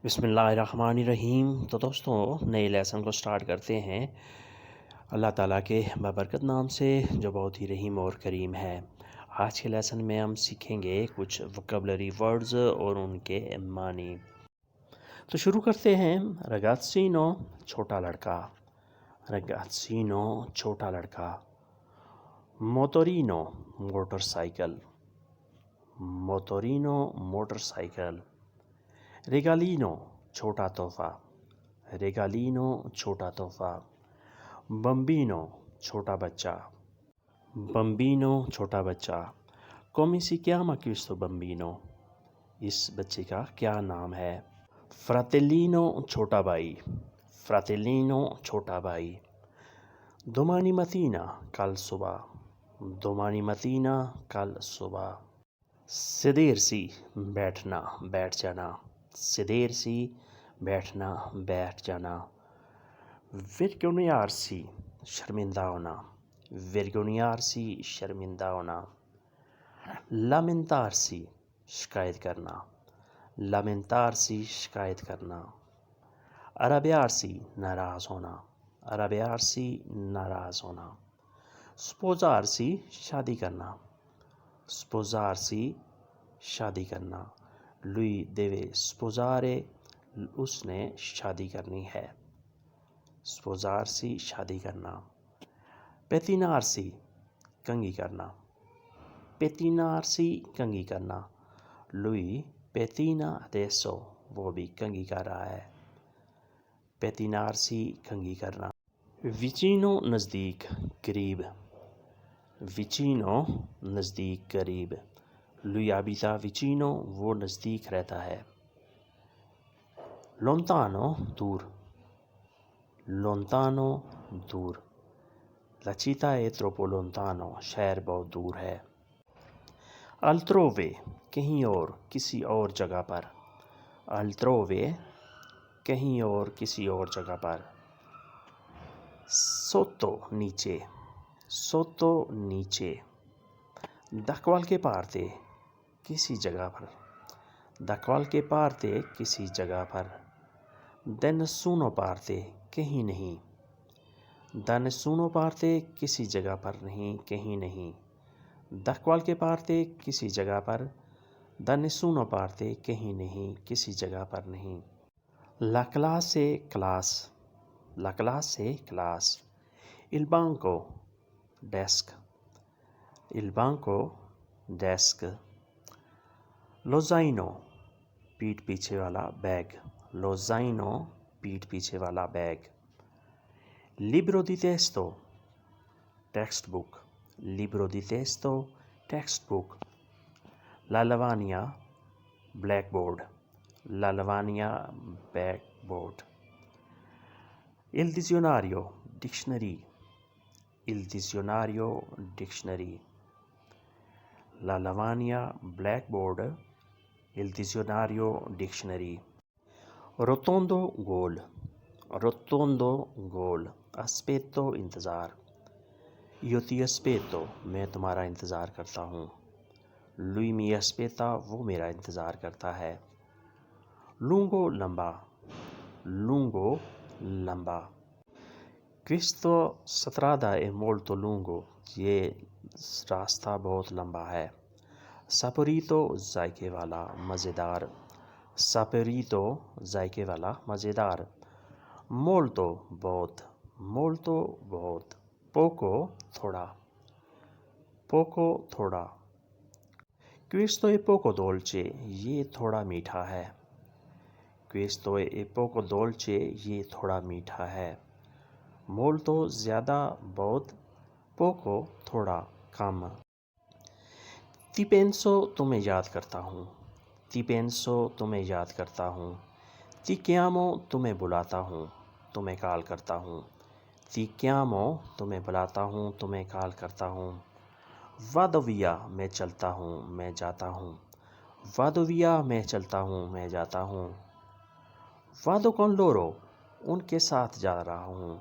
بسم اللہ الرحمن الرحیم۔ تو دوستوں نئے لیسن کو سٹارٹ کرتے ہیں اللہ تعالیٰ کے بابرکت نام سے جو بہت ہی رحیم اور کریم ہے۔ آج کے لیسن میں ہم سیکھیں گے کچھ وکیبلری ورڈز اور ان کے معنی۔ تو شروع کرتے ہیں۔ رگازینو چھوٹا لڑکا، رگازینو چھوٹا لڑکا۔ موتورینو موٹر سائیکل، موتورینو موٹر سائیکل۔ ریگالینو چھوٹا تحفہ، ریگالینو چھوٹا تحفہ۔ بمبینو چھوٹا بچہ، بمبینو چھوٹا بچہ۔ کومی سی chiama questo bambino، اس بچے کا کیا نام ہے؟ فراتیلینو چھوٹا بھائی، فراتیلینو چھوٹا بھائی۔ دومانی ماتینا کل صبح، دومانی ماتینا کل صبح۔ sedersi بیٹھنا، بیٹھ جانا، sedersi بیٹھنا، بیٹھ جانا۔ vergognarsi شرمندہ ہونا، vergognarsi شرمندہ ہونا۔ lamentarsi شکایت کرنا، lamentarsi شکایت کرنا۔ arrabbiarsi ناراض ہونا، arrabbiarsi ناراض ہونا۔ sposarsi شادی کرنا، sposarsi شادی کرنا۔ lui deve sposare، اس نے شادی کرنی ہے، sposarsi شادی کرنا۔ pettinarsi کنگھی کرنا، pettinarsi کنگھی کرنا۔ lui pettina adesso، وہ بھی کنگھی کر رہا ہے، pettinarsi کنگھی کرنا۔ vicino نزدیک، قریب، vicino نزدیک، قریب۔ lui abita vicino، وہ نزدیک رہتا ہے۔ lontano دور، lontano دور۔ la città è troppo lontano، شہر بہت دور ہے۔ altrove کہیں اور، کسی اور جگہ پر، altrove کہیں اور، کسی اور جگہ پر۔ sotto نیچے، sotto نیچے۔ da qualche parte کسی جگہ پر، da qualche parte کسی جگہ پر۔ da nessuna parte کہیں نہیں، da nessuna parte کسی جگہ پر نہیں، کہیں نہیں۔ da qualche parte کسی جگہ پر، da nessuna parte کہیں نہیں، کسی جگہ پر نہیں۔ la classe class, la classe class. il banco desk, il banco desk. lo zaino پیٹھ پیچھے والا بیگ، lo zaino پیٹھ پیچھے والا bag. libro di testo textbook, libro di testo textbook. la lavagna blackboard, la lavagna blackboard. il dizionario dictionary, il dizionario dictionary. la lavagna blackboard, il dizionario dictionary. rotondo گول، rotondo گول۔ aspetto انتظار، io ti aspetto میں تمہارا انتظار کرتا ہوں۔ lui mi aspetta وہ میرا انتظار کرتا ہے۔ lungo لمبا، lungo لمبا۔ questo strada è molto lungo یہ راستہ بہت لمبا ہے۔ saporito ذائقے والا، مزیدار، saporito ذائقے والا، مزیدار۔ molto بہت، molto بہت۔ poco تھوڑا، poco تھوڑا۔ questo è poco dolce یہ تھوڑا میٹھا ہے، questo è poco dolce یہ تھوڑا میٹھا ہے۔ molto زیادہ، بہت، poco تھوڑا، کم۔ ti penso تمہیں یاد کرتا ہوں، ti penso تمہیں یاد کرتا ہوں۔ ti chiamo تمہیں بلاتا ہوں، تمہیں کال کرتا ہوں۔ ti chiamo تمہیں بلاتا ہوں، تمہیں کال کرتا ہوں۔ vado via میں چلتا ہوں، میں جاتا ہوں، vado via میں چلتا ہوں، میں جاتا ہوں۔ vado con loro ان کے ساتھ جا رہا ہوں،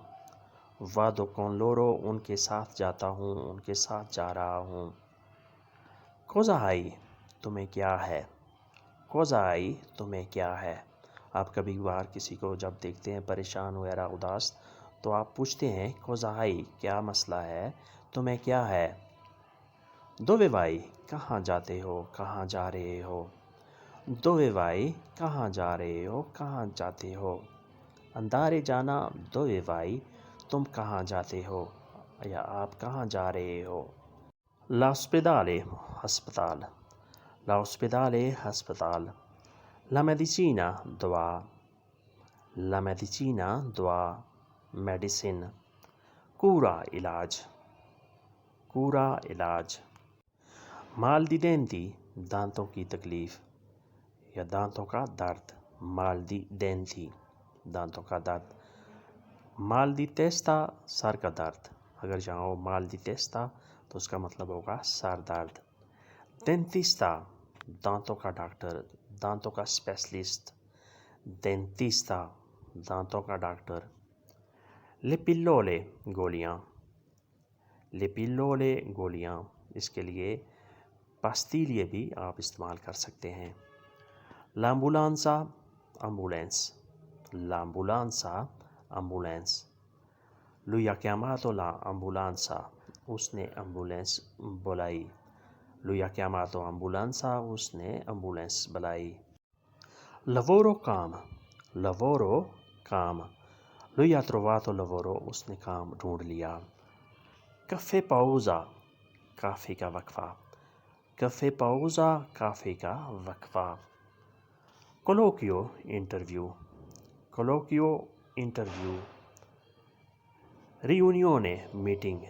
vado con loro ان کے ساتھ جاتا ہوں، ان کے ساتھ جا رہا ہوں۔ cosa hai تمہیں کیا ہے، cosa hai تمہیں کیا ہے۔ آپ کبھی بار کسی کو جب دیکھتے ہیں پریشان وغیرہ اداس تو آپ پوچھتے ہیں کوزائی کیا مسئلہ ہے، تمہیں کیا ہے؟ دوے بھائی کہاں جاتے ہو، کہاں جا رہے ہو؟ دوے بھائی کہاں جا رہے ہو، کہاں جاتے ہو؟ اندارے جانا دوے بھائی تم کہاں جاتے ہو یا آپ کہاں جا رہے ہو؟ لاوسپیدالے ہسپتال، لاوسپیدالے ہسپتال، لا medicina دوا، لا medicina دوا میڈیسن، کورا علاج، کورا علاج، مال دی دینتی دانتوں کی تکلیف یا دانتوں کا درد، مال دی دینتی دانتوں کا درد، مال دی تیستا سر کا درد، اگر جاؤ مال دی تیستا تو اس کا مطلب ہوگا سر درد، دینتیستا دانتوں کا ڈاکٹر، دانتوں کا اسپیشلسٹ، دینتیستا دانتوں کا ڈاکٹر، لے پلولے گولیاں، لے پلولے گولیاں، اس کے لیے پاستیلیے بھی آپ استعمال کر سکتے ہیں، لامبولانسا ایمبولینس، لامبولانسا ambulance, lui ha chiamato la ambulanza، اس نے ایمبولینس بلائی، lui ha chiamato ambulanza، اس نے ایمبولینس بلائی، lavoro کام، lavoro کام، lui ha trovato lavoro، اس نے کام ڈھونڈ لیا، caffè pausa کافی کا وقفہ، caffè pausa کافی کا وقفہ، colloquio interview, colloquio interview, riunione meeting,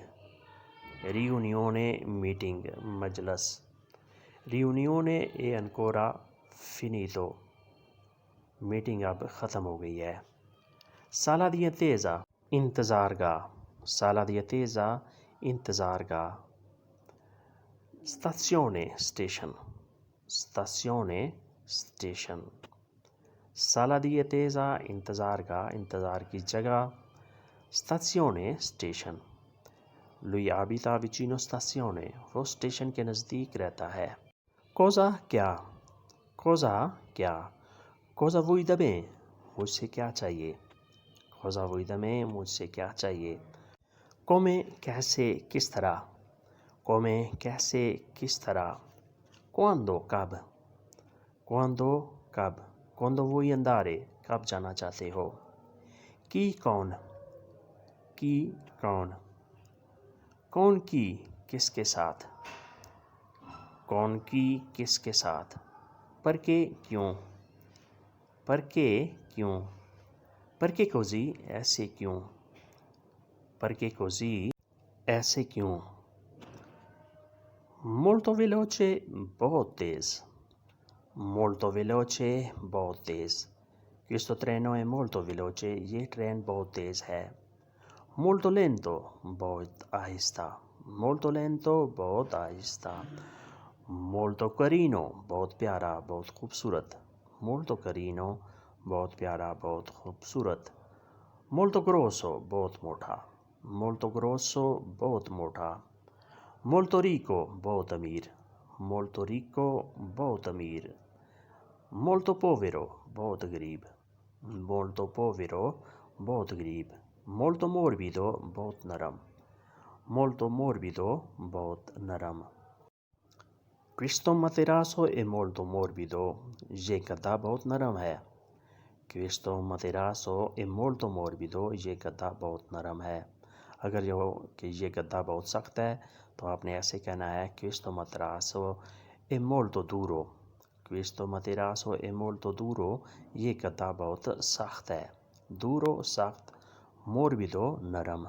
riunione meeting مجلس، riunione è ancora finito، میٹنگ اب ختم ہو گئی ہے، sala di attesa انتظار گاہ، sala di attesa انتظار گاہ، stazione station, stazione station, sala di attesa انتظار گاہ انتظار کی جگہ، stazione station, lui abita vicino stazione، وہ اسٹیشن کے نزدیک رہتا ہے، cosa کیا، cosa کیا، cosa vuoi da me مجھ سے کیا چاہیے، cosa vuoi da me مجھ سے کیا چاہیے، come کیسے کس طرح، come کیسے کس طرح، quando کب، quando کب، quando vuoi andare کب جانا چاہتے ہو، chi کون، کی کون، کون کی کس کے ساتھ، کون کی کس کے ساتھ، perché کیوں، perché کیوں، perché così ایسے کیوں، perché così ایسے کیوں، molto veloce بہت تیز، molto veloce بہت تیز، questo treno è molto veloce یہ ٹرین بہت تیز ہے، molto lento بہت آہستہ، molto lento بہت آہستہ، molto carino بہت پیارا بہت خوبصورت، molto carino بہت پیارا بہت خوبصورت، molto grosso بہت موٹا، molto grosso بہت موٹا، molto ricco بہت امیر، molto ricco بہت امیر، molto povero بہت غریب، molto povero بہت غریب، molto morbido بہت نرم، molto morbido بہت نرم، questo materasso è molto morbido یہ گدا بہت نرم ہے، questo materasso è molto morbido یہ گدا بہت نرم ہے، اگر یہ گدا بہت سخت ہے تو آپ نے ایسے کہنا ہے questo materasso è molto duro، questo materasso è molto duro یہ گدا بہت سخت ہے، duro سخت، morbido نرم،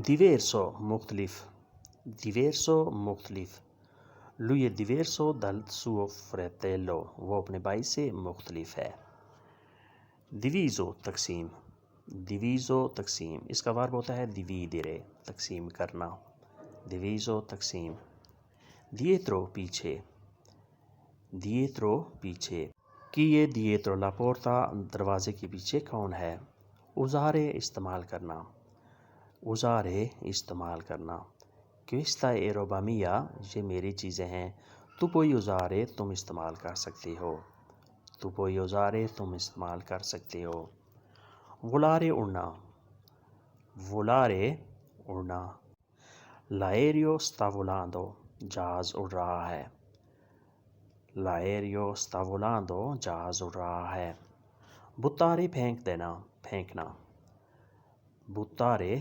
diverso مختلف، diverso مختلف، lui è diverso dal suo fratello وہ اپنے بھائی سے مختلف ہے، diviso تقسیم، diviso تقسیم، اس کا ورب ہوتا ہے dividere تقسیم کرنا، diviso تقسیم، dietro پیچھے، dietro پیچھے، chi è dietro la porta دروازے کے پیچھے کون ہے، usare استعمال کرنا، usare استعمال کرنا، questa è roba mia یہ میری چیزیں ہیں، tu puoi usare تم استعمال کر سکتے ہو، تو کوئی اوزارے تم استعمال کر سکتے ہو۔ volare اڑنا، volare اڑنا۔ l'aereo sta volando، جہاز اڑ رہا ہے۔ l'aereo sta volando، جہاز اڑ رہا ہے۔ buttare پھینک دینا، پھینکنا۔ buttare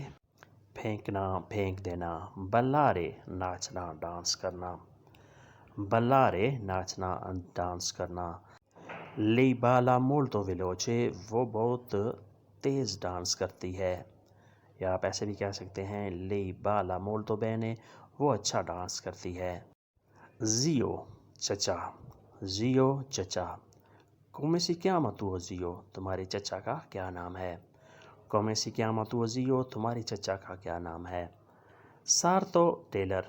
پھینکنا، پھینک دینا۔ ballare ناچنا، ڈانس کرنا۔ ballare ناچنا، ڈانس کرنا۔ lei balla molto veloce، وہ بہت تیز ڈانس کرتی ہے، یا آپ ایسے بھی کہہ سکتے ہیں lei balla molto bene، وہ اچھا ڈانس کرتی ہے۔ zio چچا، zio چچا۔ come si chiama tuo zio، تمہارے چچا کا کیا نام ہے؟ come si chiama tuo zio، تمہارے چچا کا کیا نام ہے؟ sarto tailor,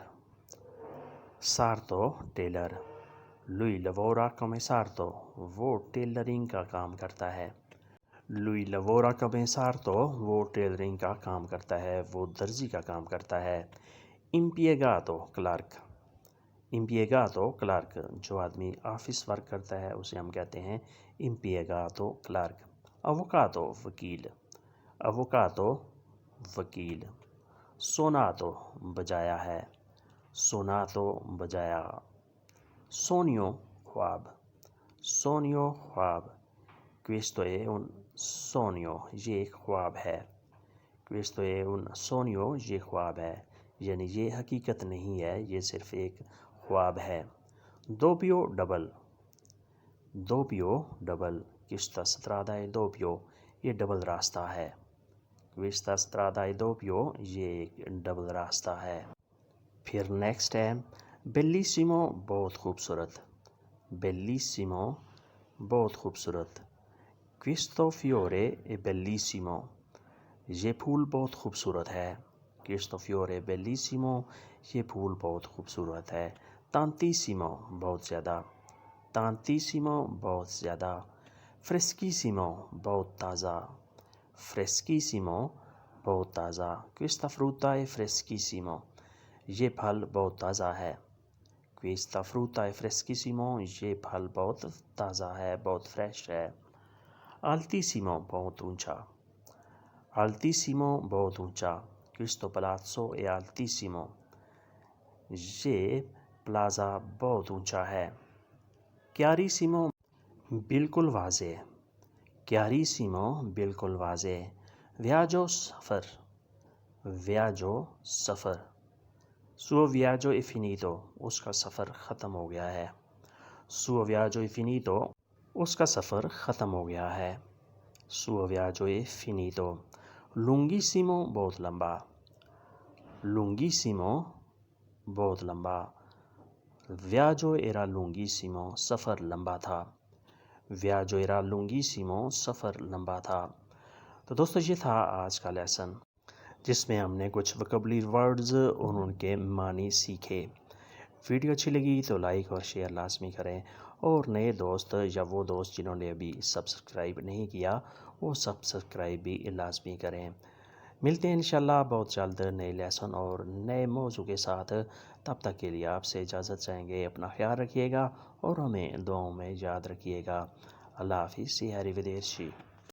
sarto tailor. lui lavora come sarto، وہ ٹیلرنگ کا کام کرتا ہے۔ lui lavora come sarto، وہ ٹیلرنگ کا کام کرتا ہے، وہ درزی کا کام کرتا ہے۔ impiegato کلرک، impiegato کلرک، جو آدمی آفس ورک کرتا ہے اسے ہم کہتے ہیں impiegato کلرک۔ avvocato وکیل، avvocato وکیل۔ suonato بجایا ہے، suonato بجایا۔ sogno خواب، sogno خواب۔ questo è un sogno، یہ ایک خواب ہے۔ questo è un sogno، یہ خواب ہے، یعنی یہ حقیقت نہیں ہے، یہ صرف ایک خواب ہے۔ doppio double, doppio double. questa strada è doppio، یہ ڈبل راستہ ہے۔ questa strada è doppio، یہ ایک ڈبل راستہ ہے۔ پھر نیکسٹ ہے bellissimo بہت خوبصورت، bellissimo بہت خوبصورت۔ questo fiore è bellissimo، یہ پھول بہت خوبصورت ہے۔ questo fiore è bellissimo، یہ پھول بہت خوبصورت ہے۔ tantissimo بہت زیادہ، tantissimo بہت زیادہ۔ freschissimo بہت تازہ، freschissimo بہت تازہ۔ questa frutta è freschissimo، یہ پھل بہت تازہ ہے۔ questa frutta è freschissimo، یہ پھل بہت تازہ ہے، بہت فریش ہے۔ altissimo بہت اونچا، altissimo بہت اونچا۔ questo palazzo è altissimo، یہ پلازا بہت اونچا ہے۔ chiarissimo بالکل واضح، chiarissimo بالکل واضح۔ viaggio سفر، viaggio سفر۔ suo viaggio è finito، اس کا سفر ختم ہو گیا ہے۔ suo viaggio è finito، اس کا سفر ختم ہو گیا ہے۔ suo viaggio è finito۔ lunghissimo بہت لمبا، lunghissimo بہت لمبا۔ viaggio era lunghissimo، سفر لمبا تھا، viaggio era lunghissimo، سفر لمبا تھا۔ تو دوستو یہ تھا آج کا لیسن، جس میں ہم نے کچھ وکیبلری ورڈز اور ان کے معنی سیکھے۔ ویڈیو اچھی لگی تو لائک اور شیئر لازمی کریں، اور نئے دوست یا وہ دوست جنہوں نے ابھی سبسکرائب نہیں کیا وہ سبسکرائب بھی لازمی کریں۔ ملتے ہیں انشاءاللہ بہت جلد نئے لیسن اور نئے موضوع کے ساتھ۔ تب تک کے لیے آپ سے اجازت چاہیں گے، اپنا خیال رکھیے گا اور ہمیں دعاؤں میں یاد رکھیے گا۔ اللہ حافظ، سی ہری ودیشی۔